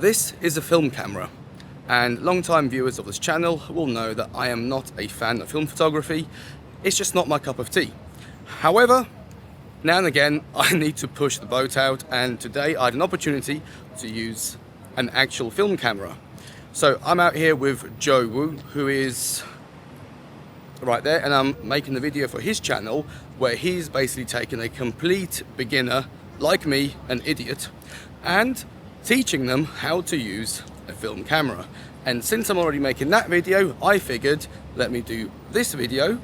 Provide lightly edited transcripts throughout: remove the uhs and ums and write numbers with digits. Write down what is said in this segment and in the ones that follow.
This is a film camera, and long-time viewers of this channel will know that I am not a fan of film photography. It's just not my cup of tea. However, now and again I need to push the boat out, and today I had an opportunity to use an actual film camera. So I'm out here with Joe Wu, who is right there, and I'm making the video for his channel where he's basically taken a complete beginner like me, an idiot, and teaching them how to use a film camera. And since I'm already making that video, I figured let me do this video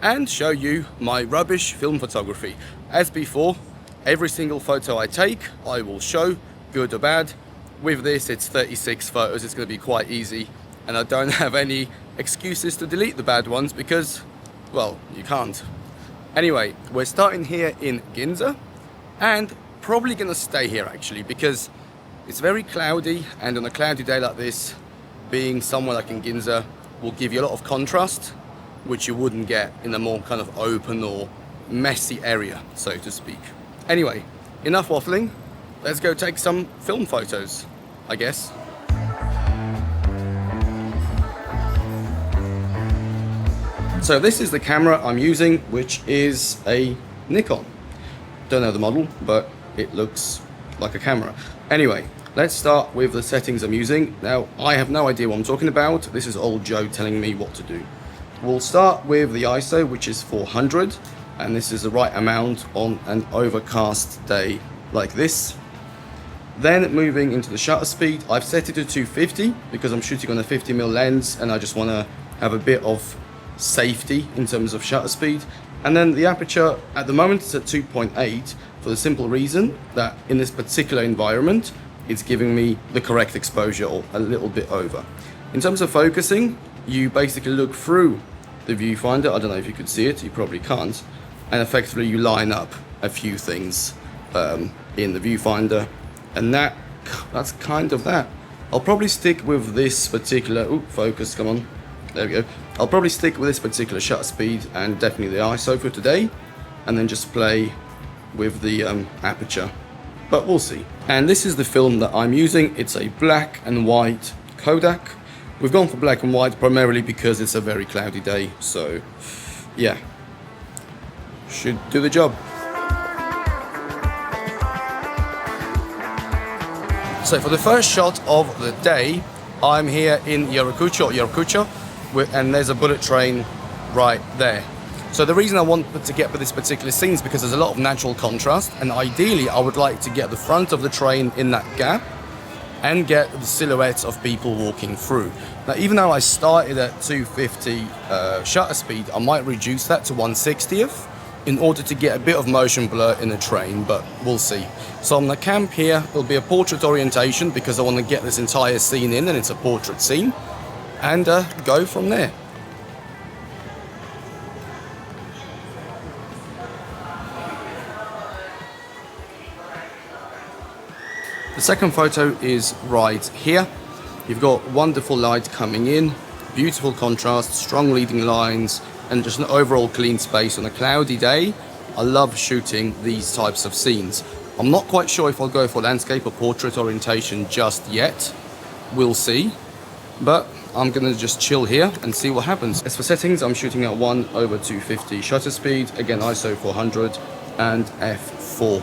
and show you my rubbish film photography. As before, every single photo I take I will show, good or bad. With this it's 36 photos, it's going to be quite easy, and I don't have any excuses to delete the bad ones because, well, you can't. Anyway, we're starting here in Ginza, and probably going to stay here actually because it's very cloudy, and on a cloudy day like this, being somewhere like in Ginza will give you a lot of contrast, which you wouldn't get in a more kind of open or messy area, so to speak. Anyway, enough waffling. Let's go take some film photos, I guess. So this is the camera I'm using, which is a Nikon. Don't know the model, but it looks like a camera. Anyway, let's start with the settings I'm using. Now, I have no idea what I'm talking about. This is old Joe telling me what to do. We'll start with the ISO, which is 400, and this is the right amount on an overcast day like this. Then moving into the shutter speed, I've set it to 250 because I'm shooting on a 50mm lens and I just want to have a bit of safety in terms of shutter speed. And then the aperture at the moment is at 2.8 for the simple reason that in this particular environment it's giving me the correct exposure, or a little bit over. In terms of focusing, you basically look through the viewfinder. I don't know if you could see it, you probably can't, and effectively you line up a few things in the viewfinder, and that's kind of that. I'll probably stick with this particular focus, come on, there we go. I'll probably stick with this particular shutter speed and definitely the ISO for today, and then just play with the aperture, but we'll see. And this is the film that I'm using. It's a black and white Kodak. We've gone for black and white primarily because it's a very cloudy day, so yeah, should do the job. So for the first shot of the day, I'm here in Yarukucho, and there's a bullet train right there. So the reason I wanted to get with this particular scene is because there's a lot of natural contrast, and ideally I would like to get the front of the train in that gap and get the silhouettes of people walking through. Now, even though I started at 250 shutter speed, I might reduce that to 1/60th in order to get a bit of motion blur in the train, but we'll see. So on the camp here, it'll be a portrait orientation because I want to get this entire scene in, and it's a portrait scene, and go from there. The second photo is right here. You've got wonderful light coming in, beautiful contrast, strong leading lines, and just an overall clean space on a cloudy day. I love shooting these types of scenes. I'm not quite sure if I'll go for landscape or portrait orientation just yet. We'll see. But I'm gonna just chill here and see what happens. As for settings, I'm shooting at 1/250 shutter speed, again ISO 400 and f4.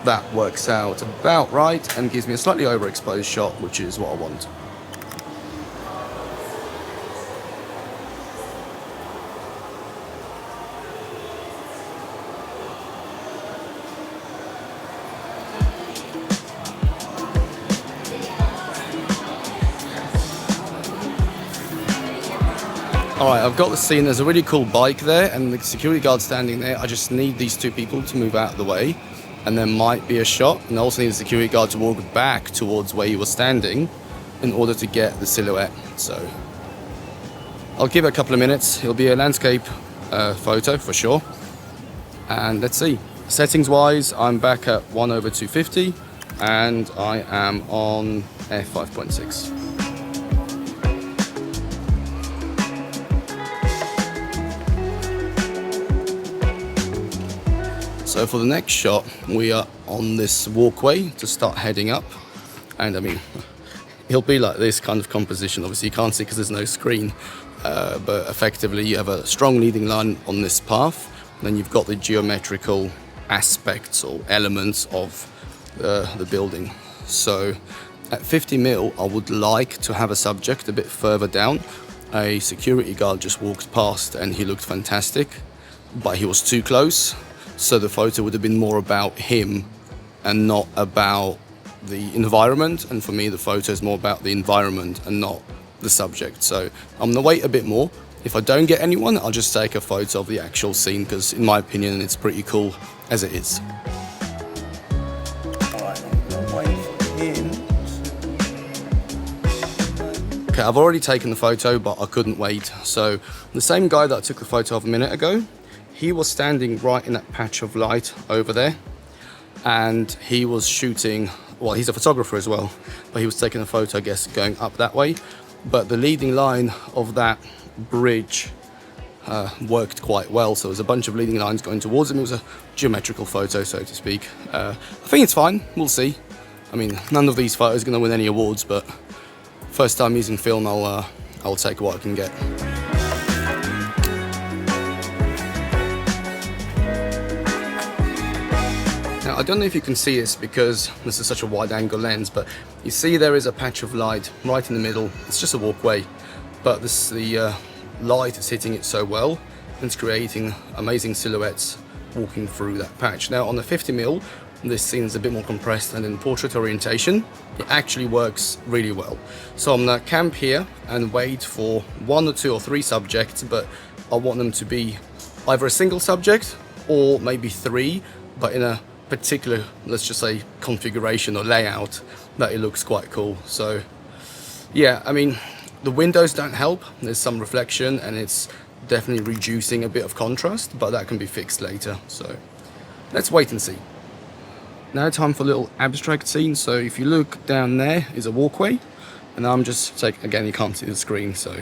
That works out about right and gives me a slightly overexposed shot, which is what I want. Alright, I've got the scene. There's a really cool bike there and the security guard standing there. I just need these two people to move out of the way, and there might be a shot. And I also need the security guard to walk back towards where he was standing in order to get the silhouette. So I'll give it a couple of minutes. It'll be a landscape photo for sure. And let's see. Settings wise, I'm back at 1/250 and I am on f5.6. So for the next shot, we are on this walkway to start heading up. And I mean, it'll be like this kind of composition. Obviously you can't see because there's no screen, but effectively you have a strong leading line on this path, and then you've got the geometrical aspects or elements of the building. So at 50 mil, I would like to have a subject a bit further down. A security guard just walked past and he looked fantastic, but he was too close. So the photo would have been more about him and not about the environment. And for me, the photo is more about the environment and not the subject. So I'm gonna wait a bit more. If I don't get anyone, I'll just take a photo of the actual scene, because in my opinion, it's pretty cool as it is. Okay, I've already taken the photo, but I couldn't wait. So the same guy that I took the photo of a minute ago, he was standing right in that patch of light over there, and he was shooting, well, he's a photographer as well, but he was taking a photo, I guess, going up that way. But the leading line of that bridge worked quite well, so there's a bunch of leading lines going towards him. It was a geometrical photo, so to speak. I think it's fine, we'll see. I mean, none of these photos are going to win any awards, but first time using film, I'll take what I can get. Now, I don't know if you can see this because this is such a wide angle lens, but you see there is a patch of light right in the middle. It's just a walkway, but the light is hitting it so well, and it's creating amazing silhouettes walking through that patch. Now on the 50 mil, this scene is a bit more compressed, and in portrait orientation, it actually works really well. So I'm gonna camp here and wait for 1 or 2 or 3 subjects, but I want them to be either a single subject or maybe 3, but in a particular, let's just say, configuration or layout that it looks quite cool. So yeah, I mean, the windows don't help. There's some reflection and it's definitely reducing a bit of contrast, but that can be fixed later. So let's wait and see. Now time for a little abstract scene. So if you look down, there is a walkway, and I'm just taking, again, you can't see the screen, so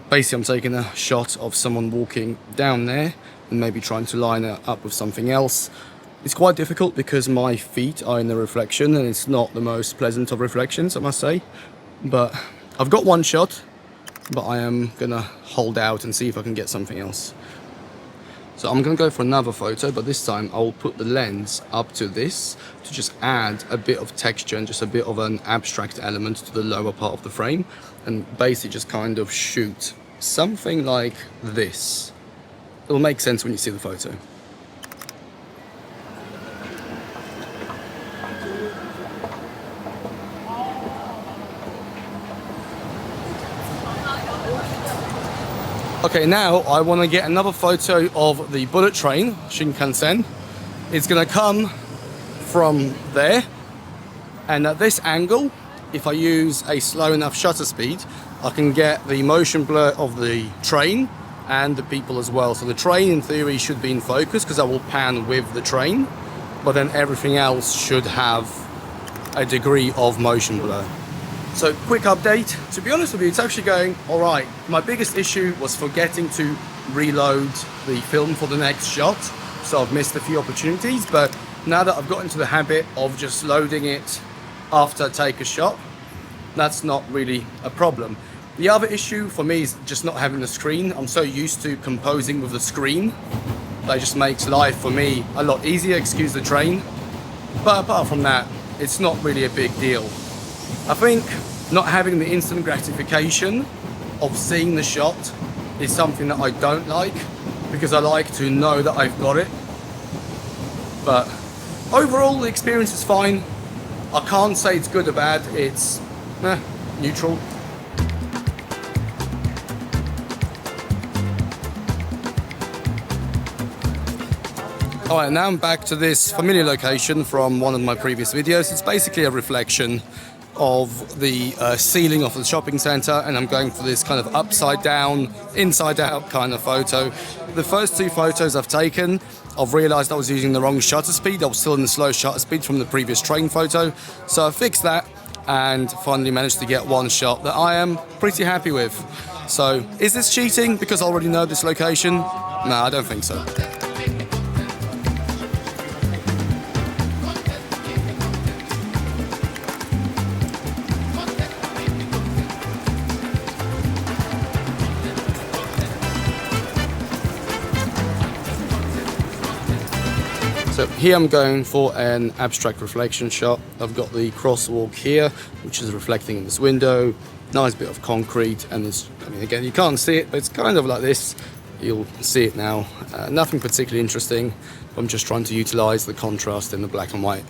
basically I'm taking a shot of someone walking down there and maybe trying to line it up with something else. It's quite difficult because my feet are in the reflection, and it's not the most pleasant of reflections, I must say. But I've got one shot, but I am gonna hold out and see if I can get something else. So I'm gonna go for another photo, but this time I'll put the lens up to this to just add a bit of texture and just a bit of an abstract element to the lower part of the frame, and basically just kind of shoot something like this. It'll make sense when you see the photo. Okay, now I want to get another photo of the bullet train, Shinkansen. It's going to come from there, and at this angle, if I use a slow enough shutter speed, I can get the motion blur of the train and the people as well. So the train in theory should be in focus because I will pan with the train, but then everything else should have a degree of motion blur. So quick update, to be honest with you, it's actually going all right. My biggest issue was forgetting to reload the film for the next shot, so I've missed a few opportunities, but now that I've got into the habit of just loading it after I take a shot, that's not really a problem. The other issue for me is just not having the screen. I'm so used to composing with the screen, that just makes life for me a lot easier, excuse the train. But apart from that, it's not really a big deal. I think not having the instant gratification of seeing the shot is something that I don't like, because I like to know that I've got it. But overall, the experience is fine. I can't say it's good or bad, it's neutral. Alright, now I'm back to this familiar location from one of my previous videos. It's basically a reflection of the ceiling of the shopping centre, and I'm going for this kind of upside down, inside out kind of photo. The first 2 photos I've taken, I've realised I was using the wrong shutter speed. I was still in the slow shutter speed from the previous train photo, so I fixed that and finally managed to get one shot that I am pretty happy with. So is this cheating because I already know this location? No, I don't think so. So here I'm going for an abstract reflection shot. I've got the crosswalk here, which is reflecting in this window. Nice bit of concrete, and it's, I mean, again, you can't see it, but it's kind of like this. You'll see it now. Nothing particularly interesting. I'm just trying to utilize the contrast in the black and white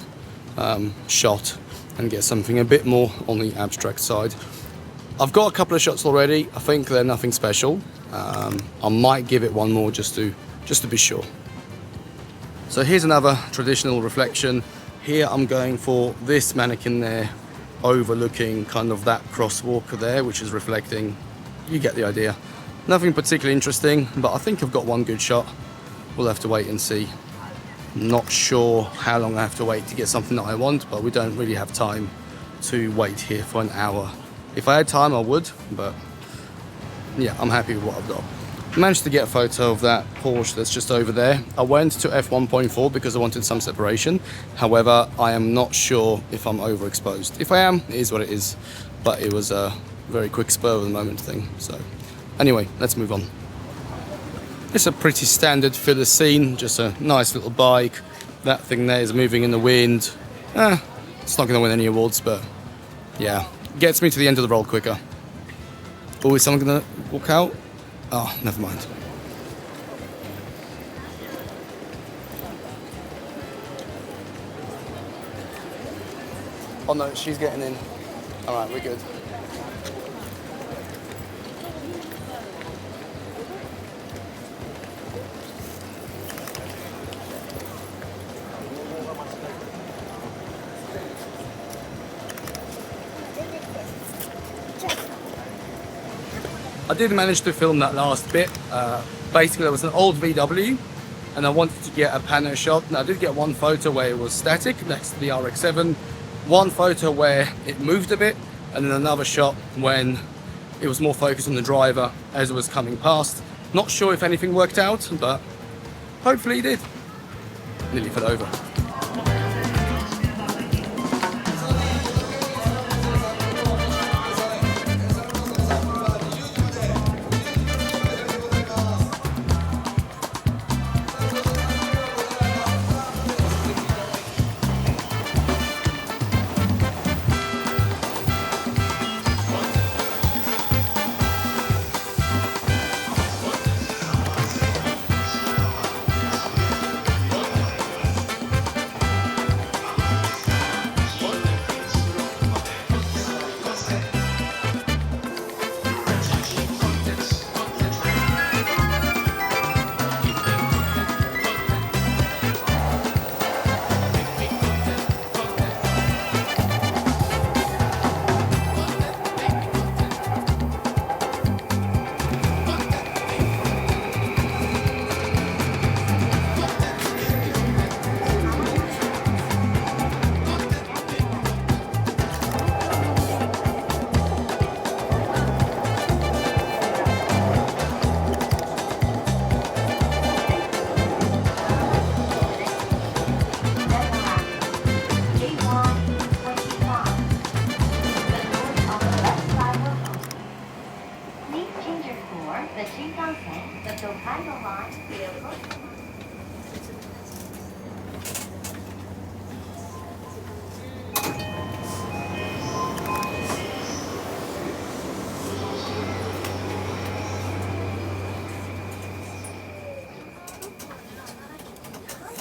shot and get something a bit more on the abstract side. I've got a couple of shots already. I think they're nothing special. I might give it one more just to be sure. So here's another traditional reflection. Here I'm going for this mannequin there, overlooking kind of that crosswalk there, which is reflecting. You get the idea. Nothing particularly interesting, but I think I've got one good shot. We'll have to wait and see. Not sure how long I have to wait to get something that I want, but we don't really have time to wait here for an hour. If I had time, I would, but yeah, I'm happy with what I've got. Managed to get a photo of that Porsche that's just over there. I went to f1.4 because I wanted some separation. However, I am not sure if I'm overexposed. If I am, it is what it is. But it was a very quick spur of the moment thing. So anyway, let's move on. It's a pretty standard filler scene, just a nice little bike. That thing there is moving in the wind. It's not going to win any awards, but yeah, gets me to the end of the roll quicker. Oh, is someone going to walk out? Oh, never mind. Oh no, she's getting in. All right, we're good. I did manage to film that last bit. Basically, there was an old VW, and I wanted to get a pano shot. And I did get one photo where it was static next to the RX-7, one photo where it moved a bit, and then another shot when it was more focused on the driver as it was coming past. Not sure if anything worked out, but hopefully it did. Nearly fell over.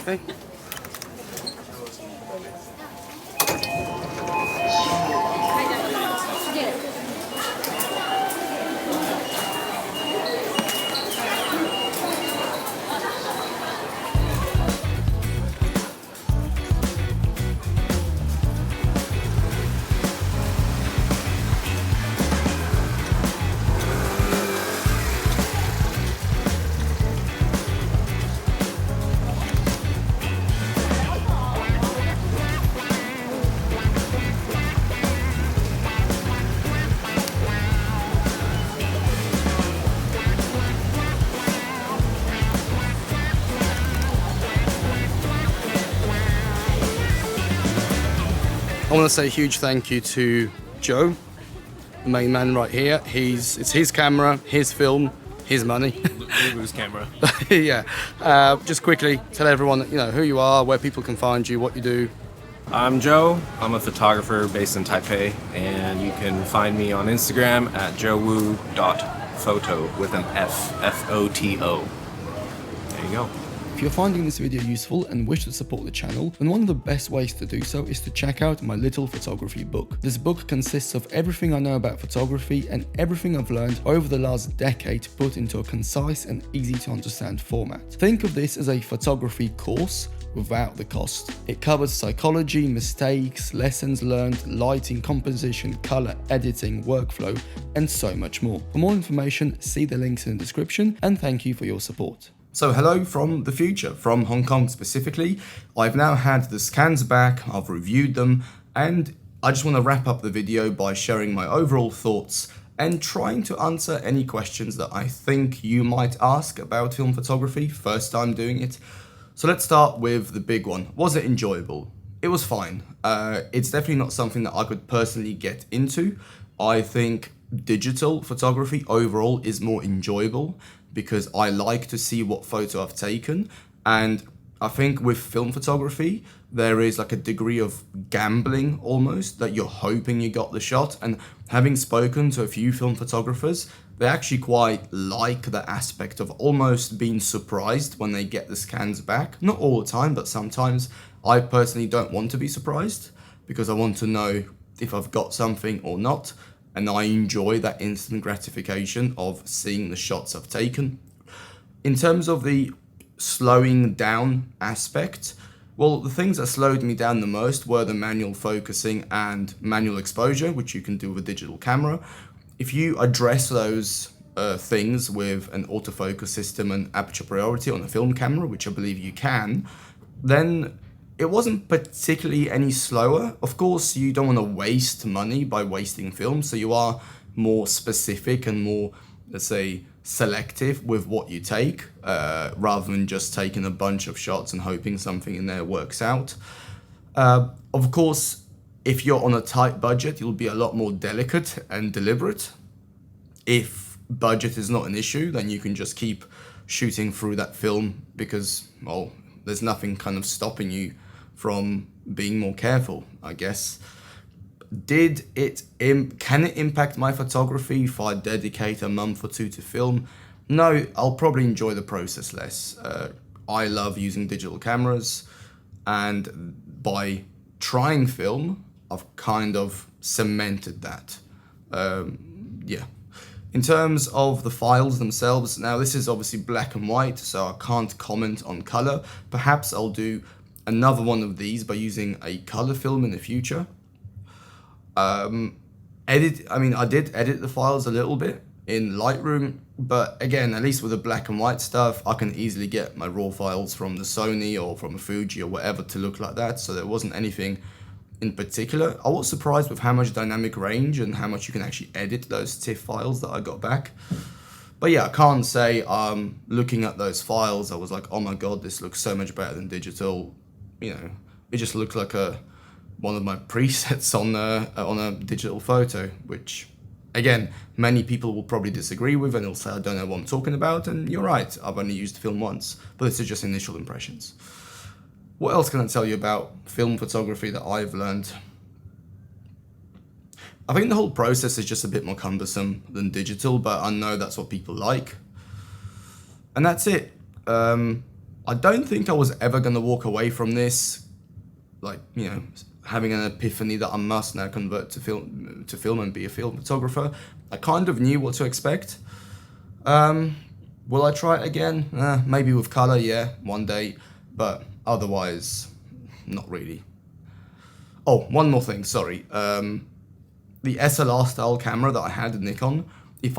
Okay. I want to say a huge thank you to Joe, the main man right here. It's his camera, his film. his money. Lulu's camera. Yeah. Just quickly tell everyone, who you are, where people can find you, what you do. I'm Joe. I'm a photographer based in Taipei, and you can find me on Instagram at joewoo.photo with an F, F-O-T-O. There you go. If you're finding this video useful and wish to support the channel, then one of the best ways to do so is to check out my little photography book. This book consists of everything I know about photography and everything I've learned over the last decade put into a concise and easy to understand format. Think of this as a photography course without the cost. It covers psychology, mistakes, lessons learned, lighting, composition, color, editing, workflow, and so much more. For more information, see the links in the description, and thank you for your support. So hello from the future, from Hong Kong specifically. I've now had the scans back, I've reviewed them, and I just want to wrap up the video by sharing my overall thoughts and trying to answer any questions that I think you might ask about film photography, first time doing it. So let's start with the big one. Was it enjoyable? It was fine. It's definitely not something that I could personally get into. I think digital photography overall is more enjoyable because I like to see what photo I've taken, and I think with film photography there is like a degree of gambling almost, that you're hoping you got the shot. And having spoken to a few film photographers, they actually quite like the aspect of almost being surprised when they get the scans back. Not all the time, but sometimes. I personally don't want to be surprised because I want to know if I've got something or not. And I enjoy that instant gratification of seeing the shots I've taken. In terms of the slowing down aspect, well, the things that slowed me down the most were the manual focusing and manual exposure, which you can do with a digital camera. If you address those things with an autofocus system and aperture priority on a film camera, which I believe you can, then it wasn't particularly any slower. Of course, you don't want to waste money by wasting film, so you are more specific and more, let's say, selective with what you take, rather than just taking a bunch of shots and hoping something in there works out. Of course, if you're on a tight budget, you'll be a lot more delicate and deliberate. If budget is not an issue, then you can just keep shooting through that film because, well, there's nothing kind of stopping you from being more careful, I guess. Can it impact my photography if I dedicate a month or two to film? No, I'll probably enjoy the process less. I love using digital cameras, and by trying film, I've kind of cemented that. Yeah. In terms of the files themselves, now this is obviously black and white, so I can't comment on color. Perhaps I'll do another one of these by using a color film in the future. I did edit the files a little bit in Lightroom, but again, at least with the black and white stuff, I can easily get my raw files from the Sony or from a Fuji or whatever to look like that, so there wasn't anything in particular. I was surprised with how much dynamic range and how much you can actually edit those TIFF files that I got back. But yeah, I can't say looking at those files, I was like, oh my god, this looks so much better than digital. It just looked like one of my presets on a digital photo, which again, many people will probably disagree with and they'll say I don't know what I'm talking about, and you're right, I've only used film once, but this is just initial impressions. What else can I tell you about film photography that I've learned? I think the whole process is just a bit more cumbersome than digital, but I know that's what people like. And that's it. I don't think I was ever going to walk away from this, like, having an epiphany that I must now convert to film and be a film photographer. I kind of knew what to expect. Will I try it again? Maybe with color, yeah, one day, but otherwise, not really. Oh, one more thing, sorry. The SLR style camera that I had, the Nikon, if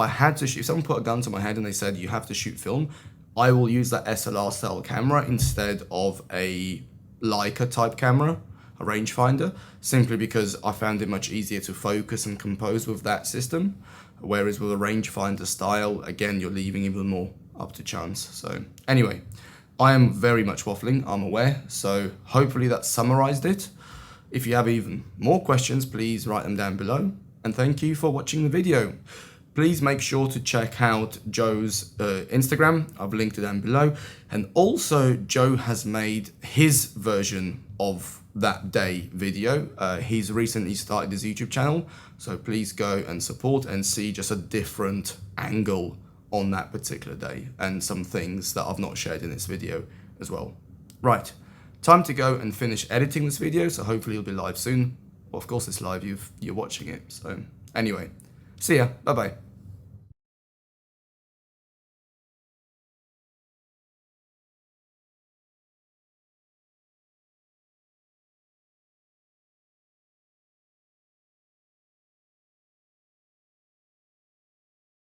someone put a gun to my head and they said you have to shoot film, I will use that SLR style camera instead of a Leica type camera, a rangefinder, simply because I found it much easier to focus and compose with that system. Whereas with a rangefinder style, again, you're leaving even more up to chance. So anyway, I am very much waffling, I'm aware. So hopefully that summarized it. If you have even more questions, please write them down below. And thank you for watching the video. please make sure to check out Joe's Instagram. I've linked it down below. And also, Joe has made his version of that day video. He's recently started his YouTube channel, so please go and support and see just a different angle on that particular day and some things that I've not shared in this video as well. Right, time to go and finish editing this video, so hopefully it'll be live soon. Well, of course it's live, you're watching it, so anyway, see ya, bye bye.